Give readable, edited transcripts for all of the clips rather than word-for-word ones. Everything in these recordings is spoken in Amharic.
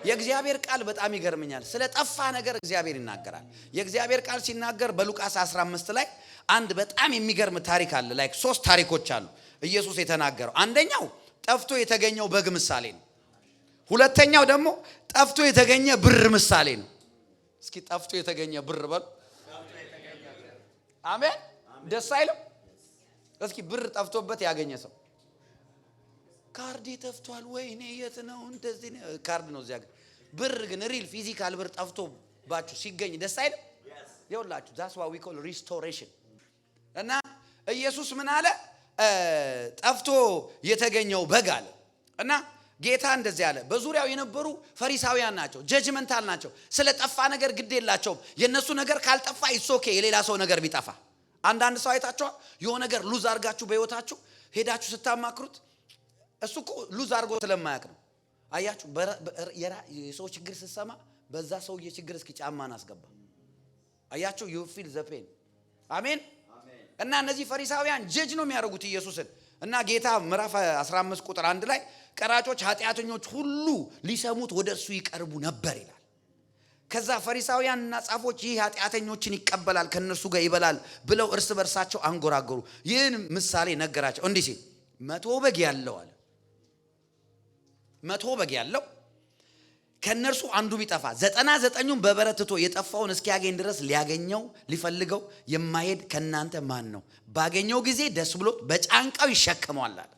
የእግዚአብሔር ቃል በጣም ይገርመኛል። ስለ ጠፋ ነገር እግዚአብሔር ይናገራል። የእግዚአብሔር ቃል ሲናገር በሉቃስ 15 ላይ አንድ በጣም የሚገርም ታሪክ አለ። ላይክ 3 ታሪኮች አሉ ኢየሱስ የተናገረው። አንደኛው ጠፍቶ የተገኘው በግ ምሳሌ ነው። ሁለተኛው ደግሞ ጠፍቶ የተገኘ ብር ምሳሌ ነው። እስኪ ጠፍቶ የተገኘ ብር በሉ። አሜን። ደስ አይልም? እስኪ ብር ጠፍቶበት ያገኘ ሰው ካርድ ጠፍቷል ወይኔ የት ነው እንደዚህ ካርድ ነው እዚያ። ብር ግን ሪል ፊዚካል ብር ጠፍቶባችሁ ሲገኝ ደስ አይልም? ይኸውላችሁ that's what we call restoration። እና ኢየሱስ ምን አለ? ጠፍቶ የተገኘው በግ አለ። እና ጌታ እንደዚህ አለ። በዙሪያው የነበሩ ፈሪሳውያን ናቸው፣ ጀጅመንታል ናቸው። ስለ ጠፋ ነገር ግድ የላቸውም። የነሱ ነገር ካልጠፋ ኢትስ የሌላ ሰው ነገር ቢጠፋ። አንዳንድ ሰው አይታችኋል? የሆነ ነገር ሉዝ አርጋችሁ በህይወታችሁ ሄዳችሁ ስታማክሩት እሱ እኮ ሉዝ አርጎ ስለማያውቅ ነው። አያችሁ? የሰው ችግር ስትሰማ በዛ ሰውዬ ችግር እስኪ ጫማን አስገባ። አያችሁ? you feel the pain። አሜን። እና እነዚህ ፈሪሳውያን ጀጅ ነው የሚያደርጉት ኢየሱስን። እና ጌታ ምዕራፍ 15 ቁጥር 1 ላይ ቀራጮች ኃጢአተኞች ሁሉ ሊሰሙት ወደሱ ይቀርቡ ነበር ይላል። ከዛ ፈሪሳውያንና ጻፎች ይህ ኃጢአተኞችን ይቀበላል ከነሱ ጋር ይበላል ብለው እርስ በርሳቸው አንጎራጎሩ። ይህን ምሳሌ ነገራቸው እንዲህ ሲል 100 በግ ያለው አለ 100 በግ ያለው ከነርሱ አንዱ ቢጠፋ 99ኙን በበረት ትቶ የጠፋውን እስኪያገኝ ድረስ ሊያገኘው ሊፈልገው የማይሄድ ከናንተ ማን ነው? ባገኘው ጊዜ ደስ ብሎት በጫንቃው ይሸከመዋል አለ።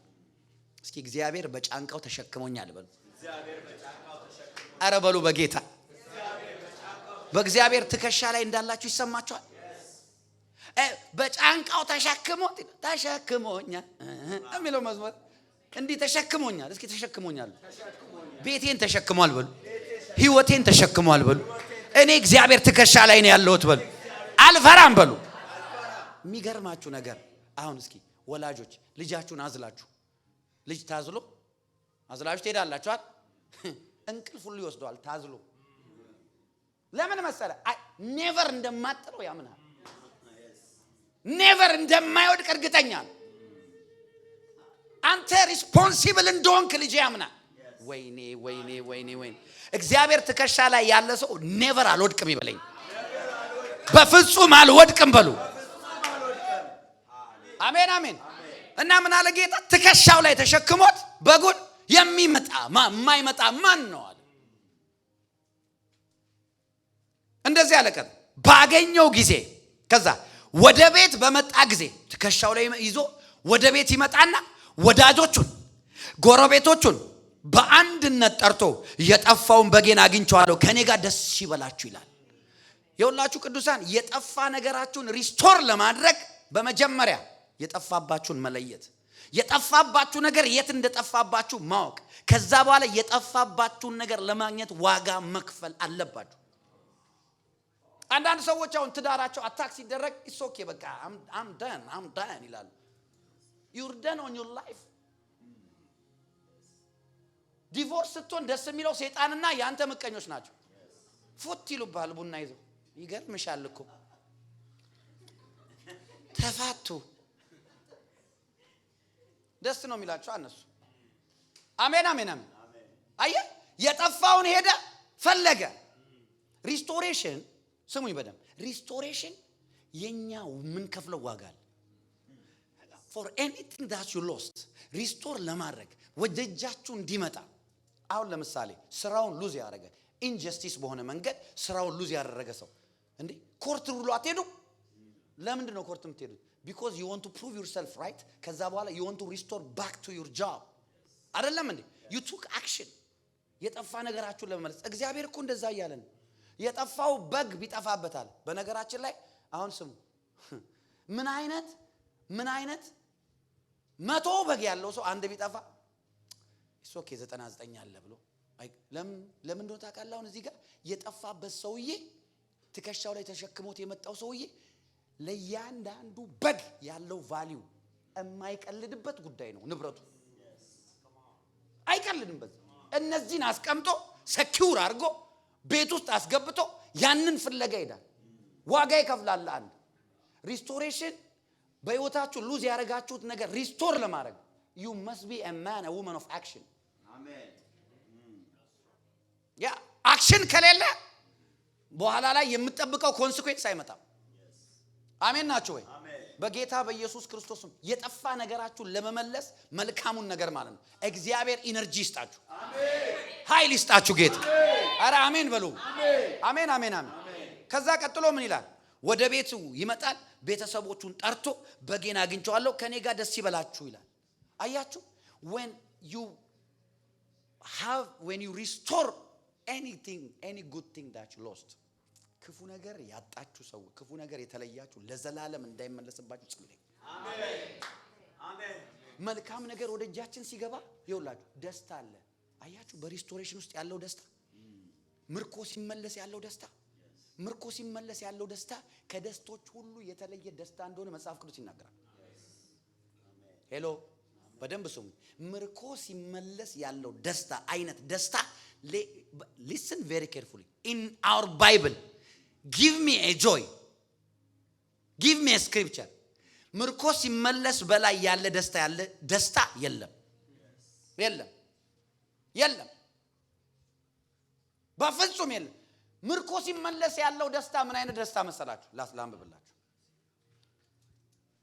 እስኪ እግዚአብሔር በጫንቃው ተሸክሞኛል በሉ። አረ በሉ በጌታ በእግዚአብሔር ትከሻ ላይ እንዳላችሁ ይሰማችኋል? በጫንቃው ተሸክሞኛል የሚለው መዝሙር እንዲህ ተሸክሞኛል። እስኪ ተሸክሞኛል። ቤቴን ተሸክሟል በሉ። ህይወቴን ተሸክሟል በሉ። እኔ እግዚአብሔር ትከሻ ላይ ነው ያለሁት በሉ። አልፈራም በሉ። የሚገርማችሁ ነገር አሁን እስኪ ወላጆች ልጃችሁን አዝላችሁ ልጅ ታዝሎ አዝላችሁ ትሄዳላችኋል። እንቅልፍ ሁሉ ይወስደዋል ታዝሎ። ለምን መሰለ? ኔቨር እንደማጥለው ያምናል። ኔቨር እንደማይወድቅ እርግጠኛ ነው። አንተ ሪስፖንሲብል እንደሆንክ ልጅ ያምናል። ወይኔ ወይኔ ወይኔ ወይኔ እግዚአብሔር ትከሻ ላይ ያለ ሰው ኔቨር አልወድቅም ይበለኝ። በፍጹም አልወድቅም በሉ። አሜን አሜን። እና ምን አለ ጌታ? ትከሻው ላይ ተሸክሞት በጉን የሚመጣ የማይመጣ ማን ነው አለ። እንደዚህ አለ ቀን ባገኘው ጊዜ ከዛ ወደ ቤት በመጣ ጊዜ ትከሻው ላይ ይዞ ወደ ቤት ይመጣና ወዳጆቹን ጎረቤቶቹን በአንድነት ጠርቶ የጠፋውን በጌን አግኝቼዋለሁ ከኔ ጋር ደስ ይበላችሁ ይላል። የሁላችሁ ቅዱሳን የጠፋ ነገራችሁን ሪስቶር ለማድረግ በመጀመሪያ የጠፋባችሁን መለየት፣ የጠፋባችሁ ነገር የት እንደጠፋባችሁ ማወቅ፣ ከዛ በኋላ የጠፋባችሁን ነገር ለማግኘት ዋጋ መክፈል አለባችሁ። አንዳንድ ሰዎች አሁን ትዳራቸው አታክ ሲደረግ ኢትስ ኦኬ በቃ I'm done ይላሉ። you're done on your life። ዲቮርስ ስትሆን ደስ የሚለው ሰይጣንና ያንተ ምቀኞች ናቸው። ፉት ይሉባል ቡና ይዘው። ይገርምሻል እኮ ተፋቱ ደስ ነው የሚላቸው እነሱ። አሜን አሜን አሜን። አየ የጠፋውን ሄደ ፈለገ። ሪስቶሬሽን ስሙኝ በደም ሪስቶሬሽን የኛው ምን ከፍለው ዋጋ አለ። for anything that you lost ሪስቶር ለማድረግ ወደጃችሁ እንዲመጣ። አሁን ለምሳሌ ስራውን ሉዝ ያደረገ ኢንጀስቲስ በሆነ መንገድ ስራውን ሉዝ ያደረገ ሰው እንዴ ኮርት ብሎ አትሄዱ? ለምንድን ነው ኮርት የምትሄዱት? because you want to prove yourself right። ከዛ በኋላ you want to restore back to your job አይደለም እንዴ? you took action የጠፋ ነገራችሁን ለመመለስ። እግዚአብሔር እኮ እንደዛ እያለ ነው። የጠፋው በግ ቢጠፋበታል። በነገራችን ላይ አሁን ስሙ ምን አይነት 100 በግ ያለው ሰው አንድ ቢጠፋ እሱ ኦኬ 99 አለ ብሎ ለምን እንደሆነ ታውቃለህ? አሁን እዚህ ጋር የጠፋበት ሰውዬ ትከሻው ላይ ተሸክሞት የመጣው ሰውዬ ለያንዳንዱ በግ ያለው ቫልዩ የማይቀልድበት ጉዳይ ነው። ንብረቱ አይቀልድበት። እነዚህን አስቀምጦ ሰኪውር አድርጎ ቤት ውስጥ አስገብቶ ያንን ፍለጋ ይሄዳል። ዋጋ ይከፍላል። አንድ ሪስቶሬሽን በህይወታችሁ ሉዝ ያረጋችሁት ነገር ሪስቶር ለማድረግ you must be a man a woman of action። አሜን ያ ሪስቶሬሽን ከሌለ በኋላ ላይ የምትጠብቀው ኮንሲኩዌንስ አይመጣም። አሜን ናችሁ ወይ? በጌታ በኢየሱስ ክርስቶስም የጠፋ ነገራችሁን ለመመለስ መልካሙን ነገር ማለት ነው እግዚአብሔር ኢነርጂ ይስጣችሁ፣ ኃይል ይስጣችሁ ጌታ። አረ አሜን በሉ። አሜን አሜን አሜን። ከዛ ቀጥሎ ምን ይላል? ወደ ቤቱ ይመጣል፣ ቤተሰቦቹን ጠርቶ በጌን አግኝቼዋለሁ ከኔ ጋር ደስ ይበላችሁ ይላል። አያችሁ when you restore anything, any good thing that you lost, ክፉ ነገር ያጣችሁ ሰው፣ ክፉ ነገር የተለያችሁ ለዘላለም እንዳይመለስባችሁ ጸልይ። አሜን። መልካም ነገር ወደ እጃችን ሲገባ ይውላችሁ ደስታ አለ። አያችሁ በሪስቶሬሽን ውስጥ ያለው ደስታ፣ ምርኮ ሲመለስ ያለው ደስታ፣ ምርኮ ሲመለስ ያለው ደስታ ከደስቶች ሁሉ የተለየ ደስታ እንደሆነ መጽሐፍ ቅዱስ ይናገራል። ሄሎ በደንብ ስሙ። ምርኮ ሲመለስ ያለው ደስታ አይነት ደስታ listen very carefully in our Bible. Give me a joy, give me a scripture. ምርኮ ሲመለስ በላይ ያለ ደስታ የለም በፍጹም የለም። ምርኮ ሲመለስ ያለው ደስታ ምን አይነት ደስታ መሰላችሁ? ላንብብላችሁ።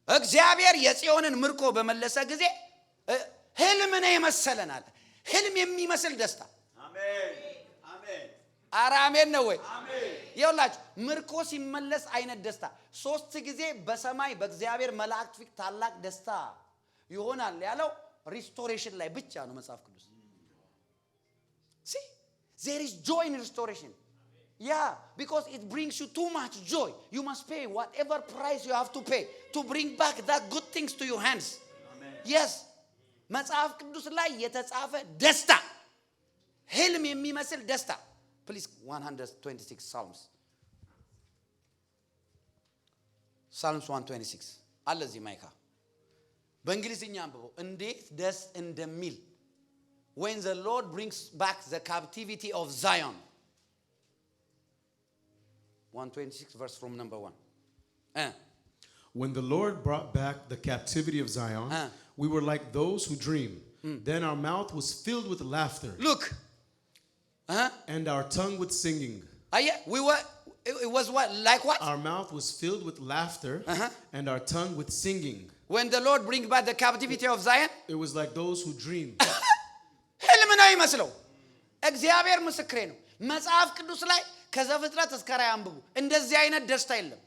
እግዚአብሔር የጽዮንን ምርኮ በመለሰ ጊዜ ህልም ነው የመሰለናል። ህልም የሚመስል ደስታ። አሜን አሜን። ኧረ አሜን ነው ወይ? ይኸውላችሁ ምርኮ ሲመለስ አይነት ደስታ 3 ጊዜ በሰማይ በእግዚአብሔር መላእክት ፊት ታላቅ ደስታ ይሆናል ያለው ሪስቶሬሽን ላይ ብቻ ነው መጽሐፍ ቅዱስ። see there is joy in restoration. Yeah, because it brings you too much joy. You must pay whatever price you have to pay to bring back that good things to your hands. Amen. Yes. መጽሐፍ ቅዱስ ላይ የተጻፈ ደስታ ህልም የሚመስል ደስታ። Please 126 Psalms 126 አለ እዚህ ማይካ በእንግሊዝኛ አንብበው እንዴት ደስ እንደሚል when the Lord brings back the captivity of Zion. 126 verse from number 1. When the Lord brought back the captivity of Zion, we were like those who dream. Then our mouth was filled with laughter. Look. And our tongue with singing. It was what? Like what? Our mouth was filled with laughter and our tongue with singing. When the Lord brings back the captivity of Zion, it was like those who dream. ህልም ነው ይመስለው። እግዚአብሔር ምስክሬ ነው። መጽሐፍ ቅዱስ ላይ ከዘፍጥረት እስከ ራዕይ አንብቡ። እንደዚህ አይነት ደስታ የለም።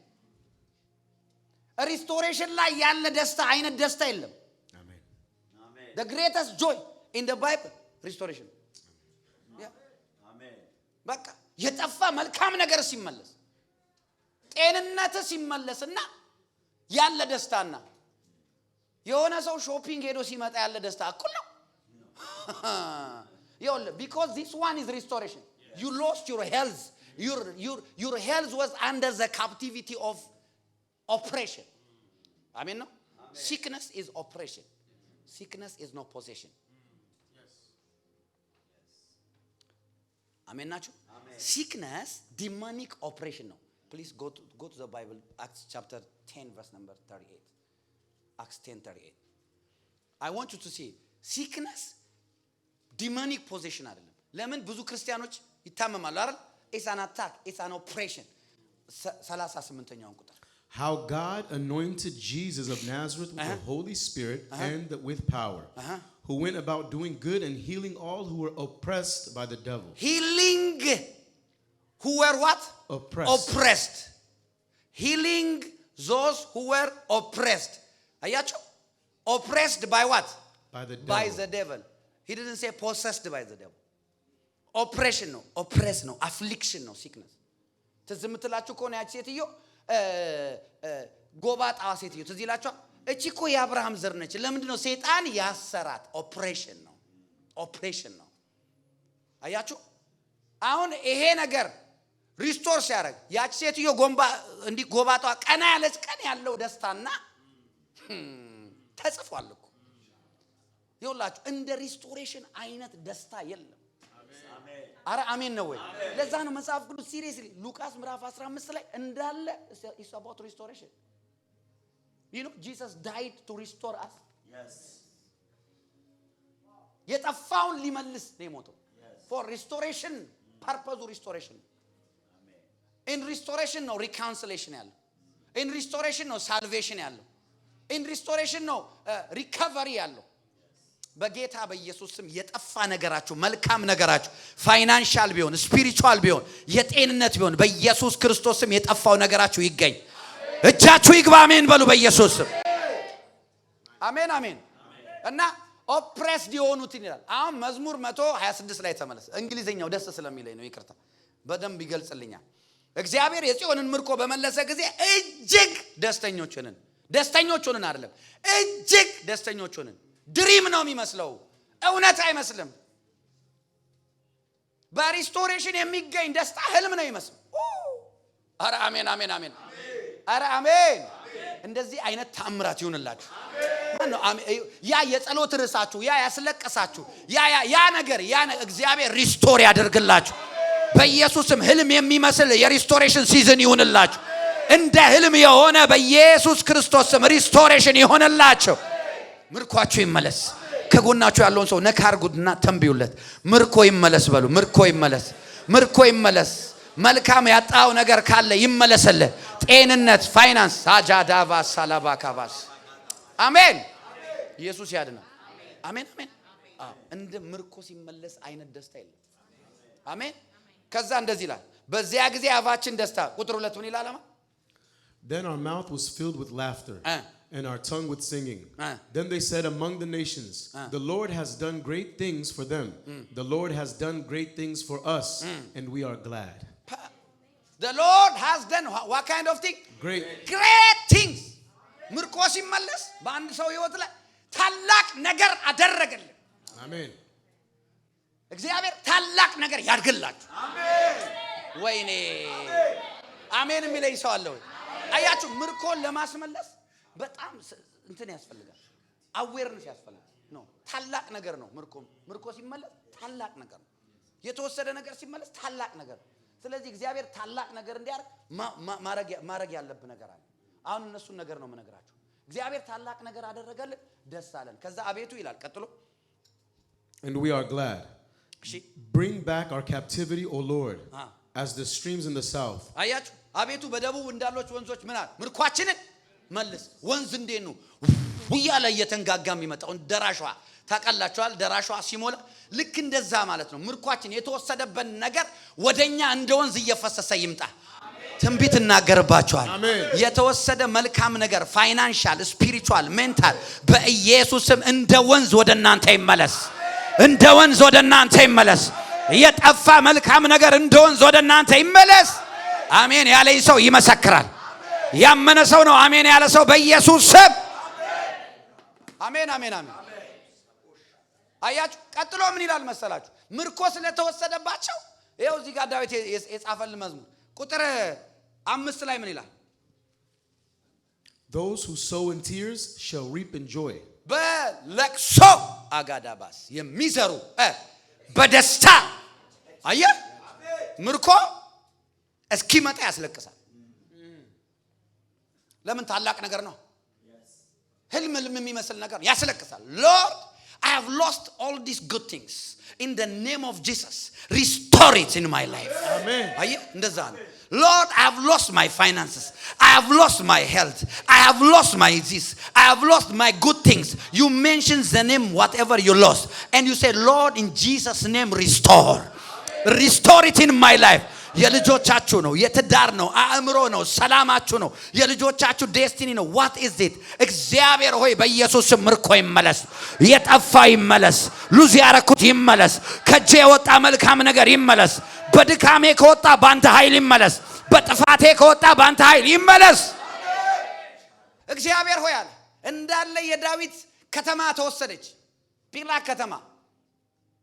ሪስቶሬሽን ላይ ያለ ደስታ አይነት ደስታ የለም። አሜን አሜን። The greatest joy in the Bible restoration. አሜን። በቃ የጠፋ መልካም ነገር ሲመለስ፣ ጤንነት ሲመለስና ያለ ደስታና የሆነ ሰው ሾፒንግ ሄዶ ሲመጣ ያለ ደስታ እኩል ነው። because this one is restoration. You lost your health. Your health was under the captivity of oppression. Amen. No? Sickness is oppression. Sickness is no possession. Yes. Amen. Nacho? Sickness, demonic oppression. No. Please go to the Bible, Acts chapter 10, verse number 38. Acts 10:38. I want you to see sickness, demonic possession አይደለም። ለምን ብዙ ክርስቲያኖች ይታመማሉ አይደል? It's an attack, it's an oppression. 38ኛው ቁጥር How God anointed Jesus of Nazareth with the Holy Spirit and with power, who went about doing good and healing all who were oppressed by the devil. Healing who were what? Oppressed. Healing those who were oppressed. አያችሁ? Oppressed by what? By the devil. By the devil. He didn't say possessed by the devil. Oppression ነው, oppress ነው, affliction ነው, sickness. ትዝ የምትላችሁ ከሆነ ያቺ ሴትዮ ጎባጣ ሴትዮ ትዝ ይላችኋል? እቺ እኮ የአብርሃም ዘር ነች። ለምንድን ነው ሰይጣን ያሰራት? ኦፕሬሽን ነው። አያችሁ? አሁን ይሄ ነገር ሪስቶር ሲያደርግ ያቺ ሴትዮ እንዲህ ጎባጣ ቀና ያለች ቀን ያለው ደስታና ተጽፏል እኮ። ይኸውላችሁ እንደ ሪስቶሬሽን አይነት ደስታ የለም። አረ አሜን ነው ወይ? ለዛ ነው መጽሐፍ ቅዱስ ሲሪየስሊ ሉቃስ ምዕራፍ 15 ላይ እንዳለ is about restoration. You know Jesus died to restore us. Yes. የጠፋውን ሊመልስ ነው የሞተው. For restoration ፐርፐዙ ሪስቶሬሽን ኢን ሪስቶሬሽን ነው ሪካንሲሌሽን ያለው ኢን ሪስቶሬሽን ነው ሳልቬሽን ያለው ኢን ሪስቶሬሽን ነው ሪከቨሪ ያለው በጌታ በኢየሱስ ስም የጠፋ ነገራችሁ መልካም ነገራችሁ ፋይናንሻል ቢሆን ስፒሪቹዋል ቢሆን የጤንነት ቢሆን በኢየሱስ ክርስቶስ ስም የጠፋው ነገራችሁ ይገኝ እጃችሁ ይግባ አሜን በሉ በኢየሱስ ስም አሜን አሜን እና ኦፕሬስድ የሆኑት ይላል አሁን መዝሙር 126 ላይ ተመለስ እንግሊዘኛው ደስ ስለሚለኝ ነው ይቅርታ በደንብ ይገልጽልኛል እግዚአብሔር የጽዮንን ምርኮ በመለሰ ጊዜ እጅግ ደስተኞች ሆነን አይደለም እጅግ ደስተኞች ሆነን ድሪም ነው የሚመስለው እውነት አይመስልም በሪስቶሬሽን የሚገኝ ደስታ ህልም ነው ይመስል አረ አሜን አሜን አሜን አረ አሜን እንደዚህ አይነት ታምራት ይሁንላችሁ ያ የጸሎት ርዕሳችሁ ያ ያስለቀሳችሁ ያ ነገር እግዚአብሔር ሪስቶር ያደርግላችሁ በኢየሱስም ህልም የሚመስል የሪስቶሬሽን ሲዝን ይሁንላችሁ እንደ ህልም የሆነ በኢየሱስ ክርስቶስ ስም ሪስቶሬሽን ይሆንላችሁ ምርኳችሁ ይመለስ ከጎናችሁ ያለውን ሰው ነካ አርጉና ተንብዩለት ምርኮ ይመለስ በሉ ምርኮ ይመለስ መልካም ያጣው ነገር ካለ ይመለስልህ ጤንነት ፋይናንስ አጃዳቫ ሳላባካባስ አሜን ኢየሱስ ያድናል አሜን አሜን እንደ ምርኮ ሲመለስ አይነት ደስታ የለም አሜን ከዛ እንደዚህ ይላል በዚያ ጊዜ አፋችን ደስታ ቁጥር 2 ምን ይላል Then our mouth was filled with laughter and our tongue with singing. Then they said among the nations, the Lord has done great things for them. The Lord has done great things for us, and we are glad. The Lord has done what kind of thing? Great things. ምርኮ ሲመለስ በአንድ ሰው ህይወት ላይ ታላቅ ነገር አደረገልን አሜን እግዚአብሔር ታላቅ ነገር ያድርግላችሁ አሜን ወይኔ አሜን የሚለኝ ሰው አለ ወይ አያችሁ ምርኮን ለማስመለስ በጣም እንትን ያስፈልጋል አዌርነስ ያስፈልጋል ነው ታላቅ ነገር ነው ምርኮ ሲመለስ ታላቅ ነገር ነው የተወሰደ ነገር ሲመለስ ታላቅ ነገር ስለዚህ እግዚአብሔር ታላቅ ነገር እንዲያርግ ማረግ ያለብን ነገር አለ አሁን እነሱን ነገር ነው መነግራችሁ እግዚአብሔር ታላቅ ነገር አደረገልን ደስ አለን ከዛ አቤቱ ይላል ቀጥሎ and we are glad bring back our captivity O Lord as the streams in the south አያችሁ አቤቱ በደቡብ እንዳሉት ወንዞች ምናል ምርኳችንን መልስ ወንዝ እንዴት ነው ወያለ እየተንጋጋም ይመጣው ደራሿ ታቀላችኋል ደራሿ ሲሞላ ልክ እንደዛ ማለት ነው ምርኳችን የተወሰደበት ነገር ወደኛ እንደ ወንዝ እየፈሰሰ ይምጣ ትንቢት እናገርባችኋል የተወሰደ መልካም ነገር ፋይናንሻል ስፒሪቹዋል ሜንታል በኢየሱስም እንደ ወንዝ ወደናንተ ይመለስ እንደ ወንዝ ወደናንተ ይመለስ የጠፋ መልካም ነገር እንደ ወንዝ ወደናንተ ይመለስ አሜን ያለኝ ሰው ይመሰክራል ያመነ ሰው ነው አሜን ያለ ሰው በኢየሱስ ስም አሜን አሜን አሜን አያችሁ ቀጥሎ ምን ይላል መሰላችሁ ምርኮ ስለተወሰደባቸው ይሄው እዚህ ጋር ዳዊት የጻፈልን መዝሙር ቁጥር 5 ላይ ምን ይላል Those who sow in tears shall reap in joy በለቅሶ አጋዳባስ የሚዘሩ በደስታ አየ ምርኮ እስኪመጣ ያስለቅሳል ለምን ታላቅ ነገር ነው ህልም የሚመስል ነገር ያስለቅሳል Lord I have lost all these good things in the name of Jesus restore it in my life amen አየ እንደዛ ነው Lord I have lost my finances I have lost my health I have lost my this I have lost my good things you mention the name whatever you lost and you say Lord in Jesus name restore it in my life የልጆቻችሁ ነው የትዳር ነው አእምሮ ነው ሰላማችሁ ነው የልጆቻችሁ ዴስቲኒ ነው what is it እግዚአብሔር ሆይ በኢየሱስ ምርኮ ይመለስ የጠፋ ይመለስ ሉዝ ያረኩት ይመለስ ከጄ የወጣ መልካም ነገር ይመለስ በድካሜ ከወጣ ባንተ ኃይል ይመለስ በጥፋቴ ከወጣ ባንተ ኃይል ይመለስ እግዚአብሔር ሆይ አለ እንዳለ የዳዊት ከተማ ተወሰደች ፒላ ከተማ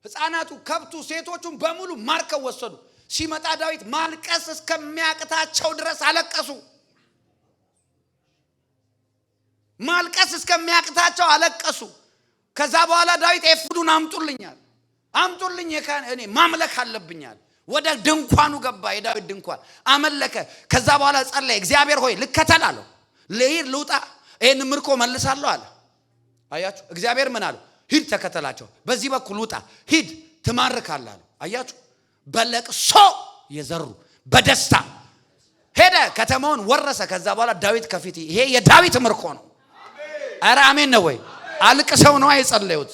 ህፃናቱ ከብቱ ሴቶቹን በሙሉ ማርከው ወሰዱ ሲመጣ ዳዊት ማልቀስ እስከሚያቅታቸው ድረስ አለቀሱ ማልቀስ እስከሚያቅታቸው አለቀሱ ከዛ በኋላ ዳዊት ኤፉዱን አምጡልኝ እኔ ማምለክ አለብኛል ወደ ድንኳኑ ገባ የዳዊት ድንኳን አመለከ ከዛ በኋላ ጸለየ እግዚአብሔር ሆይ ልከተል አለው ለይር ልውጣ ይሄን ምርኮ መልሳለሁ አለ አያችሁ እግዚአብሔር ምን አለ ሂድ ተከተላቸው በዚህ በኩል ውጣ ሂድ ትማርካለህ አለ አያችሁ በለቅሶ የዘሩ በደስታ ሄደ ከተማውን ወረሰ። ከዛ በኋላ ዳዊት ከፊት ይሄ የዳዊት ምርኮ ነው። ኧረ አሜን ነው ወይ? አልቅሰው ነው የጸለዩት።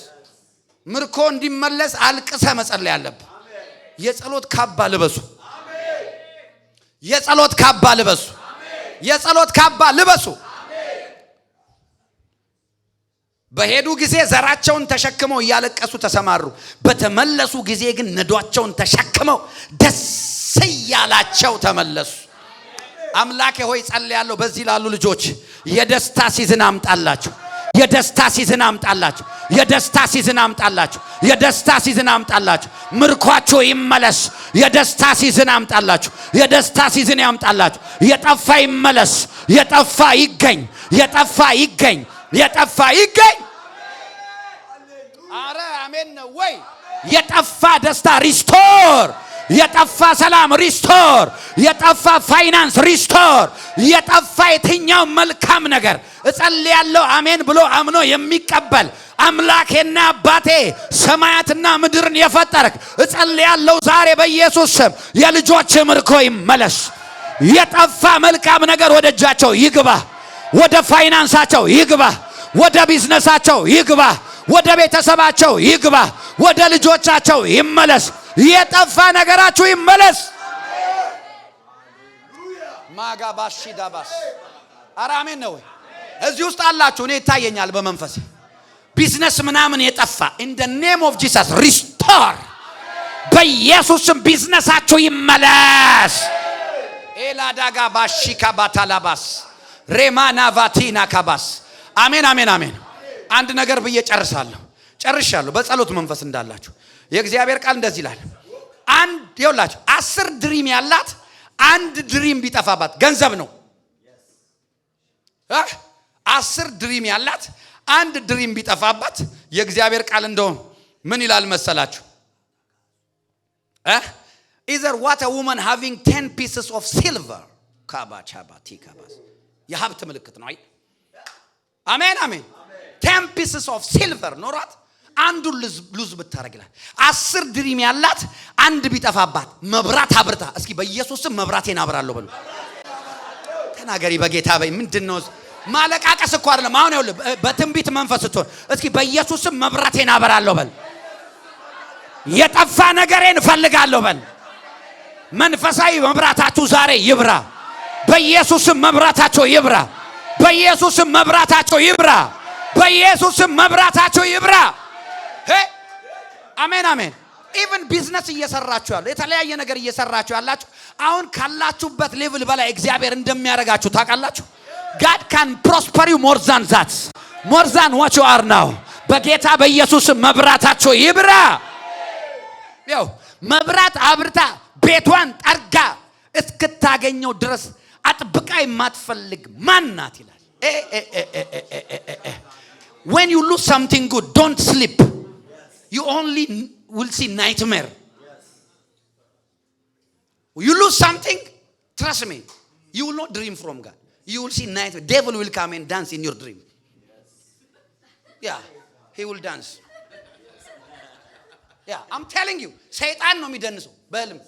ምርኮ እንዲመለስ አልቅሰ መጸለይ አለብህ። የጸሎት ካባ ልበሱ። የጸሎት ካባ ልበሱ። የጸሎት ካባ ልበሱ። በሄዱ ጊዜ ዘራቸውን ተሸክመው እያለቀሱ ተሰማሩ። በተመለሱ ጊዜ ግን ነዷቸውን ተሸክመው ደስ እያላቸው ተመለሱ። አምላኬ ሆይ ጸልያለሁ በዚህ ላሉ ልጆች የደስታ ሲዝን አምጣላችሁ። የደስታ ሲዝን አምጣላችሁ። የደስታ ሲዝን አምጣላችሁ። የደስታ ሲዝን አምጣላችሁ። ምርኳቸው ይመለስ። የደስታ ሲዝን አምጣላችሁ። የደስታ ሲዝን ያምጣላችሁ። የጠፋ ይመለስ። የጠፋ ይገኝ። የጠፋ ይገኝ። የጠፋ ይገኝ። አረ አሜን ነው ወይ? የጠፋ ደስታ ሪስቶር። የጠፋ ሰላም ሪስቶር። የጠፋ ፋይናንስ ሪስቶር። የጠፋ የትኛው መልካም ነገር እጸልያለሁ አሜን ብሎ አምኖ የሚቀበል አምላኬና አባቴ ሰማያትና ምድርን የፈጠርክ እጸልያለሁ ዛሬ በኢየሱስ ስም የልጆች ምርኮ ይመለስ። የጠፋ መልካም ነገር ወደ እጃቸው ይግባ። ወደ ፋይናንሳቸው ይግባ። ወደ ቢዝነሳቸው ይግባ። ወደ ቤተሰባቸው ይግባ። ወደ ልጆቻቸው ይመለስ። የጠፋ ነገራችሁ ይመለስ። ማጋባሽ ዳባስ አራሜን ነው። እዚህ ውስጥ አላችሁ። እኔ ይታየኛል በመንፈስ ቢዝነስ ምናምን የጠፋ in the name of Jesus restore። በኢየሱስም ቢዝነሳችሁ ይመለስ። ኤላዳጋ ባሽካ ባታላባስ ሬማና ቫቲና ካባስ አሜን አሜን አሜን። አንድ ነገር ብዬ ጨርሻለሁ። በጸሎት መንፈስ እንዳላችሁ የእግዚአብሔር ቃል እንደዚህ ይላል። አንድ ይውላችሁ 10 ድሪም ያላት አንድ ድሪም ቢጠፋባት ገንዘብ ነው። 10 ድሪም ያላት አንድ ድሪም ቢጠፋባት የእግዚአብሔር ቃል እንደው ምን ይላል መሰላችሁ? either what a woman having 10 pieces of silver ካባቻባቲ ካባስ የሀብት ምልክት ነው። አይ አሜን አሜን። 10 pieces of silver ኖራት አንዱ ሉዝ ብታረግ ይላል። 10 ድሪም ያላት አንድ ቢጠፋባት መብራት አብርታ እስኪ በኢየሱስም መብራቴን አብራለሁ በሉ። ተናገሪ በጌታ በይ። ምንድነው ማለቃቀስ እኮ አይደለም። አሁን ይኸውልህ በትንቢት መንፈስ ስትሆን እስኪ በኢየሱስም መብራቴን አበራለሁ በል። የጠፋ ነገሬን እፈልጋለሁ በል። መንፈሳዊ መብራታችሁ ዛሬ ይብራ። በኢየሱስም መብራታችሁ ይብራ። በኢየሱስም መብራታችሁ ይብራ። በኢየሱስም መብራታችሁ ይብራ። አሜን አሜን። ኢቭን ቢዝነስ እየሰራችሁ ያለው የተለያየ ነገር እየሰራችሁ ያላችሁ አሁን ካላችሁበት ሌቭል በላይ እግዚአብሔር እንደሚያደርጋችሁ ታውቃላችሁ። God can prosper you more than that, more than what you are now። በጌታ በኢየሱስ መብራታችሁ ይብራ። ያው መብራት አብርታ ቤቷን ጠርጋ እስክታገኘው ድረስ አጥብቃ የማትፈልግ ማን ናት ይላል። When you lose something good, don't sleep. You only will see nightmare. You lose something, trust me, you will not dream from God. You will see nightmare. Devil will come and dance in your dream. Yeah, he will dance. Yeah, I'm telling you, ሰይጣን ነው የሚደንሰው በህልም።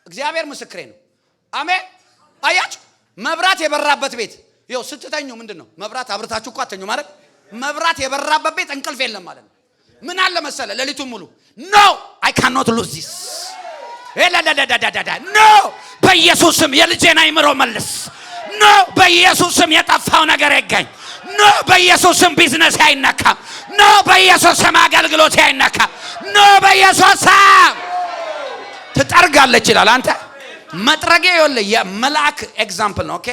እግዚአብሔር ምስክሬ ነው። አሜን። አያችሁ መብራት የበራበት ቤት ይኸው ስትተኙ ምንድነው መብራት አብርታችሁ እኮ አትተኙ ማለት መብራት የበራበት ቤት እንቅልፍ የለም ማለት ነው። ምን አለ መሰለ ሌሊቱን ሙሉ no I cannot lose this no በኢየሱስም የልጄን አይምሮ መልስ no በኢየሱስም የጠፋው ነገር ይገኝ no በኢየሱስም ቢዝነስ አይነካ no በኢየሱስም አገልግሎት አይነካ no በኢየሱስም ትጠርጋለች ይላል። አንተ መጥረጊያ ይኸውልህ የመልአክ ኤግዛምፕል ነው። ኦኬ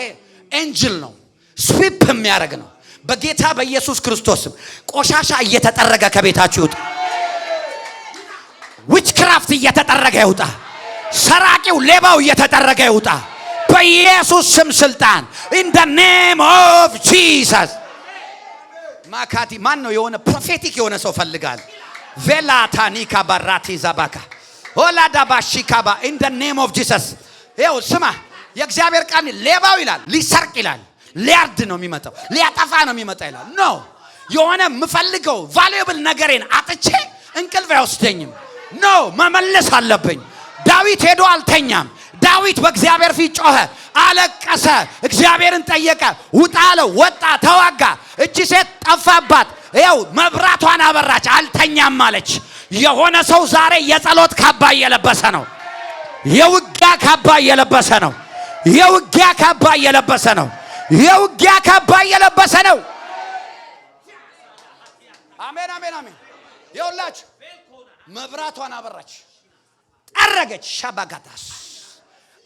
ኤንጅል ነው ስዊፕ የሚያደርግ ነው። በጌታ በኢየሱስ ክርስቶስም ቆሻሻ እየተጠረገ ከቤታችሁ ይውጣ። ዊችክራፍት እየተጠረገ ይውጣ። ሰራቂው ሌባው እየተጠረገ ይውጣ በኢየሱስ ስም ስልጣን in the name of Jesus። ማካቲ ማን ነው የሆነ ፕሮፌቲክ የሆነ ሰው ፈልጋል። ቬላታኒካ ባራቲ ዛባካ ኦላዳ ባሽካባ in the name of Jesus። ይኸው ስማ የእግዚአብሔር ቃል ሌባው ይላል ሊሰርቅ ይላል ሊያርድ ነው የሚመጣው ሊያጠፋ ነው የሚመጣው ይላል። ኖ የሆነ የምፈልገው ቫልዩብል ነገሬን አጥቼ እንቅልፍ አይወስደኝም። ኖ መመለስ አለብኝ። ዳዊት ሄዶ አልተኛም። ዳዊት በእግዚአብሔር ፊት ጮኸ፣ አለቀሰ፣ እግዚአብሔርን ጠየቀ። ውጣ አለው፣ ወጣ፣ ተዋጋ። እቺ ሴት ጠፋባት። ይኸው መብራቷን አበራች፣ አልተኛም አለች። የሆነ ሰው ዛሬ የጸሎት ካባ እየለበሰ ነው። የውጊያ ካባ እየለበሰ ነው። የውጊያ ካባ እየለበሰ ነው። የውጊያ ካባ እየለበሰ ነው። አሜን አሜን አሜን። ይኸውላችሁ መብራቷን አበራች፣ ጠረገች። ሻባጋታስ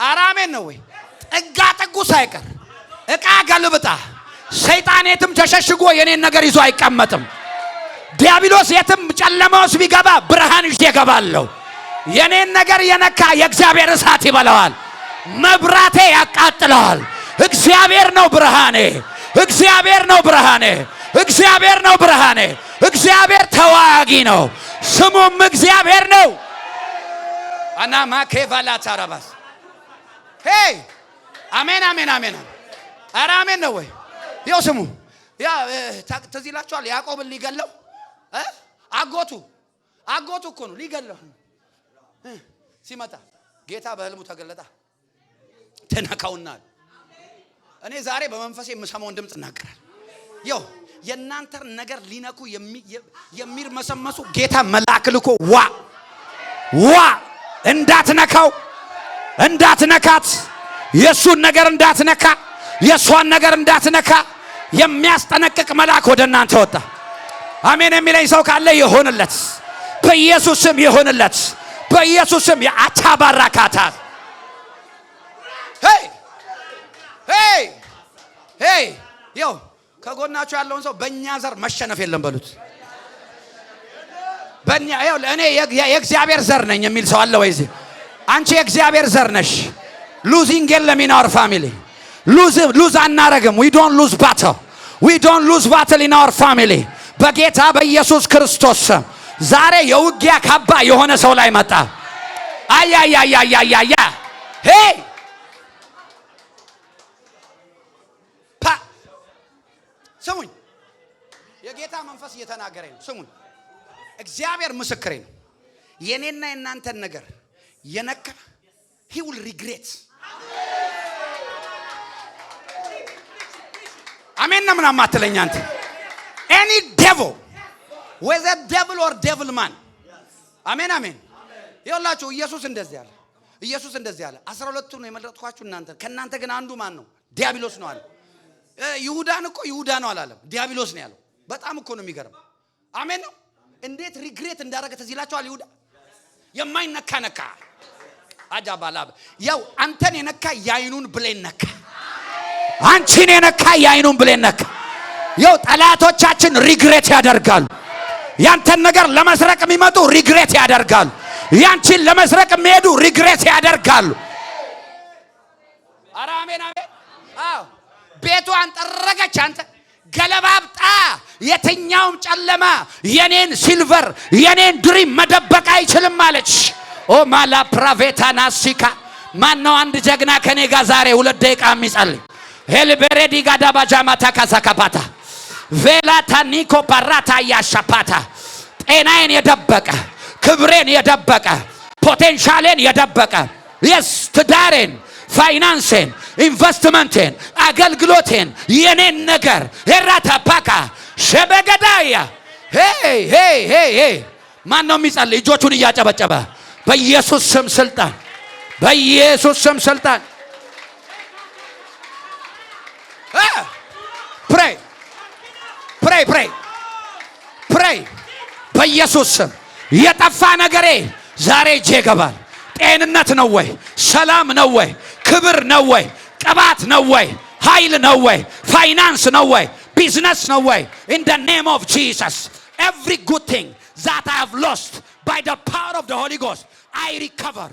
አራሜን ነው ወይ ጥጋ ጥጉ ሳይቀር ዕቃ ገልብጣ። ሰይጣን የትም ተሸሽጎ የኔን ነገር ይዞ አይቀመጥም። ዲያብሎስ የትም ጨለማ ውስጥ ቢገባ ብርሃን ይዤ እገባለሁ። የኔን ነገር የነካ የእግዚአብሔር እሳት ይበላዋል። መብራቴ ያቃጥለዋል። እግዚአብሔር ነው ብርሃኔ። እግዚአብሔር ነው ብርሃኔ። እግዚአብሔር ነው ብርሃኔ። እግዚአብሔር ተዋጊ ነው፣ ስሙም እግዚአብሔር ነው። አና ማኬቫላ ታራባስ ሄይ አሜን አሜን አሜን። ኧረ አሜን ነው ወይ? ይኸው ስሙ። ያ ትዝ ይላችኋል ያዕቆብን ሊገለው አጎቱ እኮ ነው ሊገለው ሲመጣ ጌታ በህልሙ ተገለጠ። ተነካውና እኔ ዛሬ በመንፈሴ የምሰማውን ድምፅ እናገራለሁ። ይኸው የእናንተን ነገር ሊነኩ የሚርመሰመሱ ጌታ መልአክ ልኮ ዋ እንዳትነካው፣ እንዳትነካት፣ የእሱን ነገር እንዳትነካ፣ የእሷን ነገር እንዳትነካ የሚያስጠነቅቅ መልአክ ወደ እናንተ ወጣ። አሜን የሚለኝ ሰው ካለ ይሆንለት፣ በኢየሱስ ስም ይሆንለት፣ በኢየሱስ ስም። የአቻባራካታ ሄይ ይኸው ከጎናችሁ ያለውን ሰው በእኛ ዘር መሸነፍ የለም በሉት። በእኛ ይኸው እኔ የእግዚአብሔር ዘር ነኝ የሚል ሰው አለ ወይ? እዚህ አንቺ የእግዚአብሔር ዘር ነሽ። ሉዚንግ የለም ኢን አወር ፋሚሊ። ሉዝ አናረግም። ዊ ዶንት ሉዝ ባትል። ዊ ዶንት ሉዝ ባትል ኢን አወር ፋሚሊ። በጌታ በኢየሱስ ክርስቶስ ስም ዛሬ የውጊያ ካባ የሆነ ሰው ላይ መጣ። አያያያያያያ ሄይ ስሙኝ፣ የጌታ መንፈስ እየተናገረኝ ነው። ስሙኝ፣ እግዚአብሔር ምስክሬ ነው። የኔና የናንተን ነገር የነካ he will regret። አሜን ነው ምናምን አትለኝ አንተ። any devil whether devil or devil man አሜን አሜን። ይኸውላችሁ ኢየሱስ እንደዚህ አለ። 12ቱ ነው የመረጥኳችሁ እናንተ፣ ከናንተ ግን አንዱ ማን ነው? ዲያብሎስ ነው አለ። ይሁዳን እኮ ይሁዳ ነው አላለም፣ ዲያብሎስ ነው ያለው። በጣም እኮ ነው የሚገርም። አሜን ነው። እንዴት ሪግሬት እንዳደረገ ትዝ ይላችኋል። ይሁዳ የማይነካ ነካ። አጃባላብ ያው አንተን የነካ ያይኑን ብሌን ነካ። አንቺን የነካ ያይኑን ብሌን ነካ። ያው ጠላቶቻችን ሪግሬት ያደርጋሉ። ያንተን ነገር ለመስረቅ የሚመጡ ሪግሬት ያደርጋሉ። ያንቺን ለመስረቅ የሚሄዱ ሪግሬት ያደርጋሉ። ኧረ አሜን አሜን። አዎ ቤቷን ጠረገች። አንተ ገለባብጣ። የትኛውም ጨለማ የኔን ሲልቨር የኔን ድሪም መደበቅ አይችልም አለች። ኦ ማላ ፕራቬታና ሲካ ማን ነው አንድ ጀግና ከኔ ጋር ዛሬ 2 ደቂቃ የሚጸልይ? ሄልበሬዲ ጋዳባ ጃማታ ካሳካፓታ ቬላታ ኒኮ ፓራታ ያሻፓታ ጤናዬን የደበቀ ክብሬን የደበቀ ፖቴንሻሌን የደበቀ የስ ትዳሬን ፋይናንሴን ኢንቨስትመንቴን አገልግሎቴን የኔን ነገር ሄራታ ፓካ ሸበገዳያ ሄይ ሄይ ሄይ ማን ነው የሚጸልይ? እጆቹን እያጨበጨበ በኢየሱስ ስም ስልጣን፣ በኢየሱስ ስም ስልጣን። ፕሬይ ፕሬይ ፕሬይ ፕሬይ በኢየሱስ ስም የጠፋ ነገሬ ዛሬ እጄ ይገባል። ጤንነት ነው ወይ? ሰላም ነው ወይ? ክብር ነው ወይ? ቅባት ነው ወይ? ኃይል ነው ወይ? ፋይናንስ ነው ወይ? ቢዝነስ ነው ወይ? in the name of Jesus every good thing that I have lost by the power of the Holy Ghost I recover.